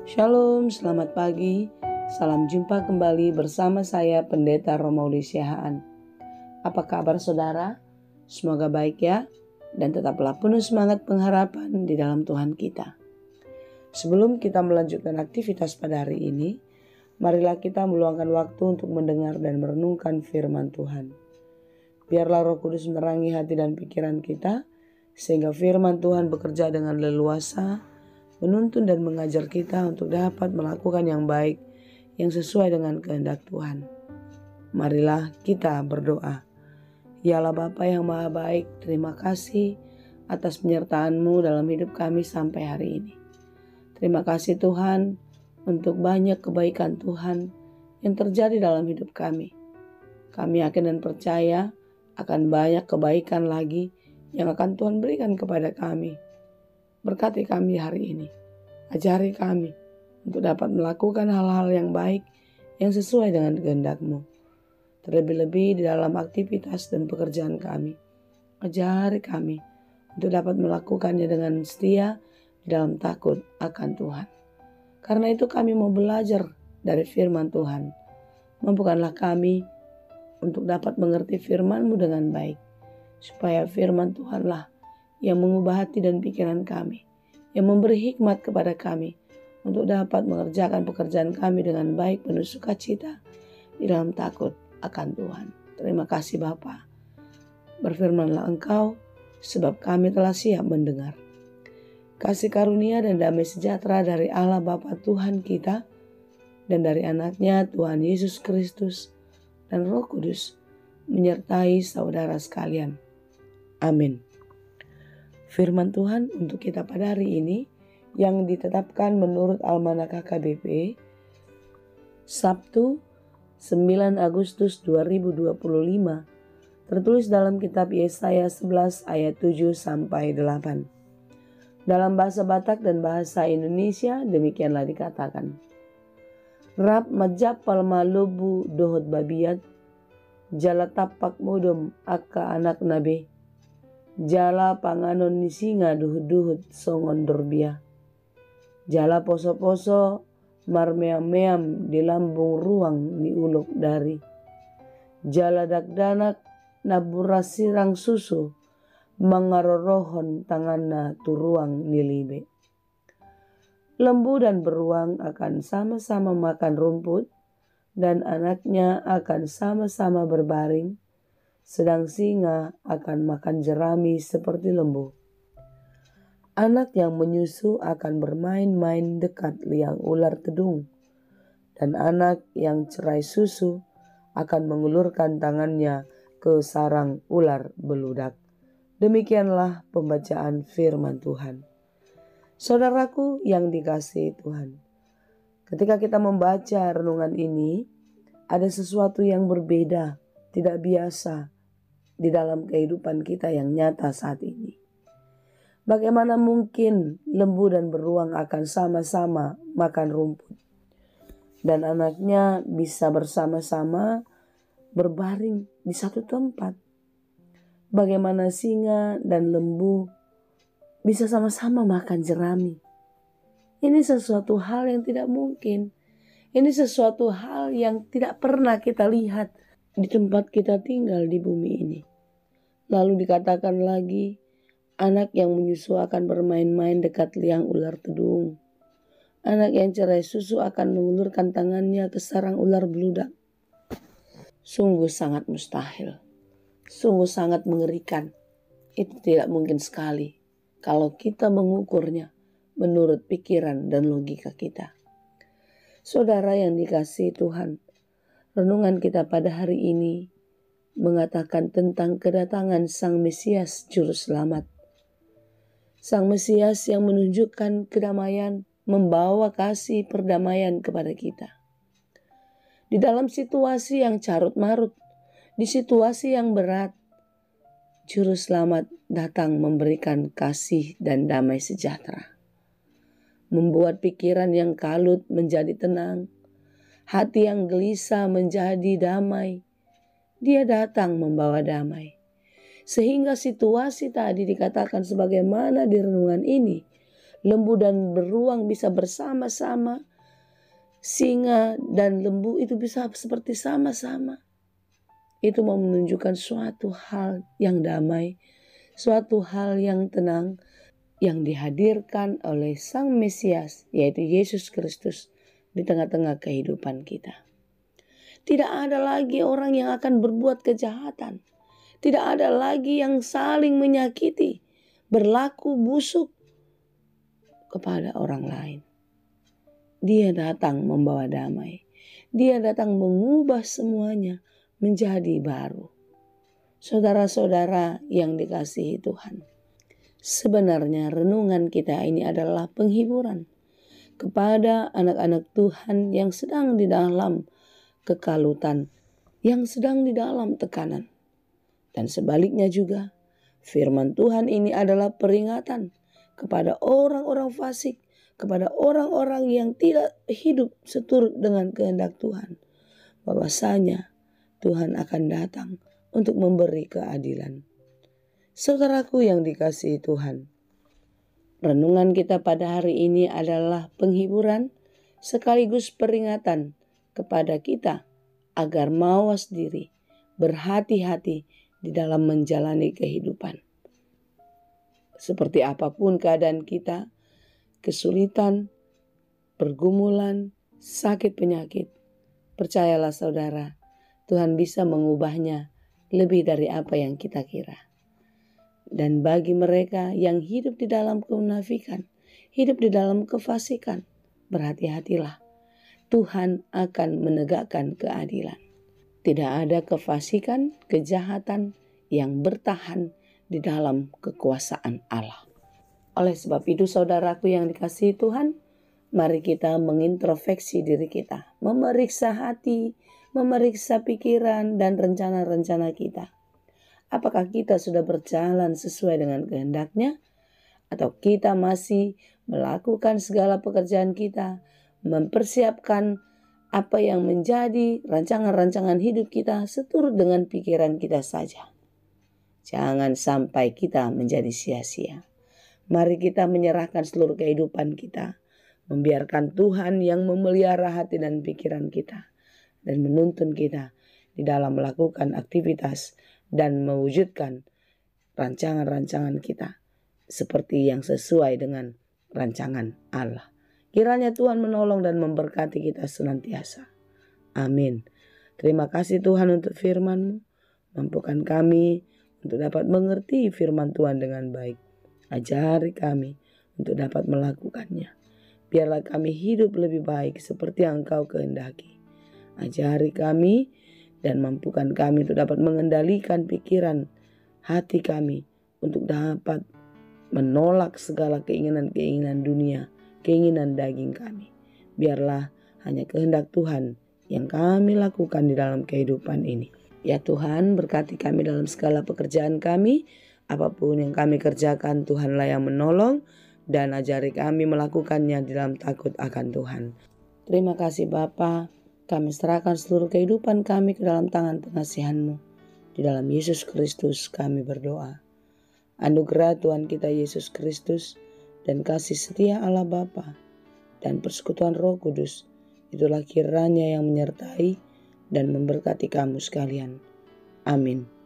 Shalom, selamat pagi. Salam jumpa kembali bersama saya Pendeta Romauli Siahaan. Apa kabar saudara? Semoga baik ya, dan tetaplah penuh semangat pengharapan di dalam Tuhan kita. Sebelum kita melanjutkan aktivitas pada hari ini, marilah kita meluangkan waktu untuk mendengar dan merenungkan firman Tuhan. Biarlah Roh Kudus menerangi hati dan pikiran kita, sehingga firman Tuhan bekerja dengan leluasa, menuntun dan mengajar kita untuk dapat melakukan yang baik yang sesuai dengan kehendak Tuhan. Marilah kita berdoa. Ya Allah Bapa yang Maha Baik, terima kasih atas penyertaan-Mu dalam hidup kami sampai hari ini. Terima kasih Tuhan untuk banyak kebaikan Tuhan yang terjadi dalam hidup kami. Kami yakin dan percaya akan banyak kebaikan lagi yang akan Tuhan berikan kepada kami. Berkati kami hari ini, ajari kami untuk dapat melakukan hal-hal yang baik yang sesuai dengan kehendak-Mu. Terlebih-lebih di dalam aktivitas dan pekerjaan kami, ajari kami untuk dapat melakukannya dengan setia di dalam takut akan Tuhan. Karena itu kami mau belajar dari firman Tuhan. Mampukanlah kami untuk dapat mengerti firman-Mu dengan baik, supaya firman Tuhanlah yang mengubah hati dan pikiran kami, yang memberi hikmat kepada kami untuk dapat mengerjakan pekerjaan kami dengan baik penuh sukacita di dalam takut akan Tuhan. Terima kasih Bapa. Berfirmanlah Engkau, sebab kami telah siap mendengar. Kasih karunia dan damai sejahtera dari Allah Bapa Tuhan kita dan dari anaknya Tuhan Yesus Kristus dan Roh Kudus menyertai saudara sekalian. Amin. Firman Tuhan untuk kita pada hari ini yang ditetapkan menurut Almanak KKBP Sabtu 9 Agustus 2025 tertulis dalam kitab Yesaya 11 ayat 7 sampai 8. Dalam bahasa Batak dan bahasa Indonesia demikianlah dikatakan. Rap majap palma lobu dohot babiat, jala tapak modom akka anak nabe, jala panganon ni singa duhut-duhut songon dorbia. Jala poso-poso marmeam-meam di lambung ruang ni uluk dari. Jala dakdanak naburas sirang susu mangarorohon tanganna turuang nilibe. Lembu dan beruang akan sama-sama makan rumput dan anaknya akan sama-sama berbaring, sedang singa akan makan jerami seperti lembu. Anak yang menyusu akan bermain-main dekat liang ular tedung, dan anak yang cerai susu akan mengulurkan tangannya ke sarang ular beludak. Demikianlah pembacaan firman Tuhan. Saudaraku yang dikasihi Tuhan, ketika kita membaca renungan ini, ada sesuatu yang berbeda, tidak biasa di dalam kehidupan kita yang nyata saat ini. Bagaimana mungkin lembu dan beruang akan sama-sama makan rumput dan anaknya bisa bersama-sama berbaring di satu tempat? Bagaimana singa dan lembu bisa sama-sama makan jerami? Ini sesuatu hal yang tidak mungkin. Ini sesuatu hal yang tidak pernah kita lihat di tempat kita tinggal di bumi ini. Lalu dikatakan lagi, anak yang menyusu akan bermain-main dekat liang ular tedung. Anak yang cerai susu akan mengulurkan tangannya ke sarang ular beludak. Sungguh sangat mustahil. Sungguh sangat mengerikan. Itu tidak mungkin sekali kalau kita mengukurnya menurut pikiran dan logika kita. Saudara yang dikasihi Tuhan, renungan kita pada hari ini mengatakan tentang kedatangan Sang Mesias Juru Selamat. Sang Mesias yang menunjukkan kedamaian, membawa kasih perdamaian kepada kita. Di dalam situasi yang carut-marut, di situasi yang berat, Juru Selamat datang memberikan kasih dan damai sejahtera. Membuat pikiran yang kalut menjadi tenang, hati yang gelisah menjadi damai. Dia datang membawa damai. Sehingga situasi tadi dikatakan sebagaimana di renungan ini lembu dan beruang bisa bersama-sama, singa dan lembu itu bisa seperti sama-sama. Itu mau menunjukkan suatu hal yang damai, suatu hal yang tenang, yang dihadirkan oleh Sang Mesias, yaitu Yesus Kristus, di tengah-tengah kehidupan kita. Tidak ada lagi orang yang akan berbuat kejahatan. Tidak ada lagi yang saling menyakiti, berlaku busuk kepada orang lain. Dia datang membawa damai. Dia datang mengubah semuanya menjadi baru. Saudara-saudara yang dikasihi Tuhan, sebenarnya renungan kita ini adalah penghiburan kepada anak-anak Tuhan yang sedang di dalam kekalutan, yang sedang di dalam tekanan. Dan sebaliknya juga, firman Tuhan ini adalah peringatan kepada orang-orang fasik, kepada orang-orang yang tidak hidup seturut dengan kehendak Tuhan, bahwasanya Tuhan akan datang untuk memberi keadilan. Saudaraku yang dikasihi Tuhan, renungan kita pada hari ini adalah penghiburan sekaligus peringatan kepada kita agar mawas diri, berhati-hati di dalam menjalani kehidupan. Seperti apapun keadaan kita, kesulitan, pergumulan, sakit penyakit, percayalah saudara, Tuhan bisa mengubahnya lebih dari apa yang kita kira. Dan bagi mereka yang hidup di dalam kemunafikan, hidup di dalam kefasikan, berhati-hatilah. Tuhan akan menegakkan keadilan. Tidak ada kefasikan, kejahatan yang bertahan di dalam kekuasaan Allah. Oleh sebab itu saudaraku yang dikasihi Tuhan, mari kita mengintrospeksi diri kita, memeriksa hati, memeriksa pikiran dan rencana-rencana kita. Apakah kita sudah berjalan sesuai dengan kehendak-Nya? Atau kita masih melakukan segala pekerjaan kita, mempersiapkan apa yang menjadi rancangan-rancangan hidup kita seturut dengan pikiran kita saja. Jangan sampai kita menjadi sia-sia. Mari kita menyerahkan seluruh kehidupan kita, membiarkan Tuhan yang memelihara hati dan pikiran kita, dan menuntun kita di dalam melakukan aktivitas dan mewujudkan rancangan-rancangan kita seperti yang sesuai dengan rancangan Allah. Kiranya Tuhan menolong dan memberkati kita senantiasa. Amin. Terima kasih Tuhan untuk firman-Mu. Mampukan kami untuk dapat mengerti firman Tuhan dengan baik. Ajari kami untuk dapat melakukannya. Biarlah kami hidup lebih baik seperti yang Engkau kehendaki. Ajari kami dan mampukan kami untuk dapat mengendalikan pikiran hati kami untuk dapat menolak segala keinginan-keinginan dunia, keinginan daging kami. Biarlah hanya kehendak Tuhan yang kami lakukan di dalam kehidupan ini. Ya Tuhan, berkati kami dalam segala pekerjaan kami. Apapun yang kami kerjakan, Tuhanlah yang menolong. Dan ajari kami melakukannya di dalam takut akan Tuhan. Terima kasih Bapa. Kami serahkan seluruh kehidupan kami ke dalam tangan pengasihan-Mu. Di dalam Yesus Kristus kami berdoa. Anugerah Tuhan kita Yesus Kristus dan kasih setia Allah Bapa dan persekutuan Roh Kudus, itulah kiranya yang menyertai dan memberkati kamu sekalian. Amin.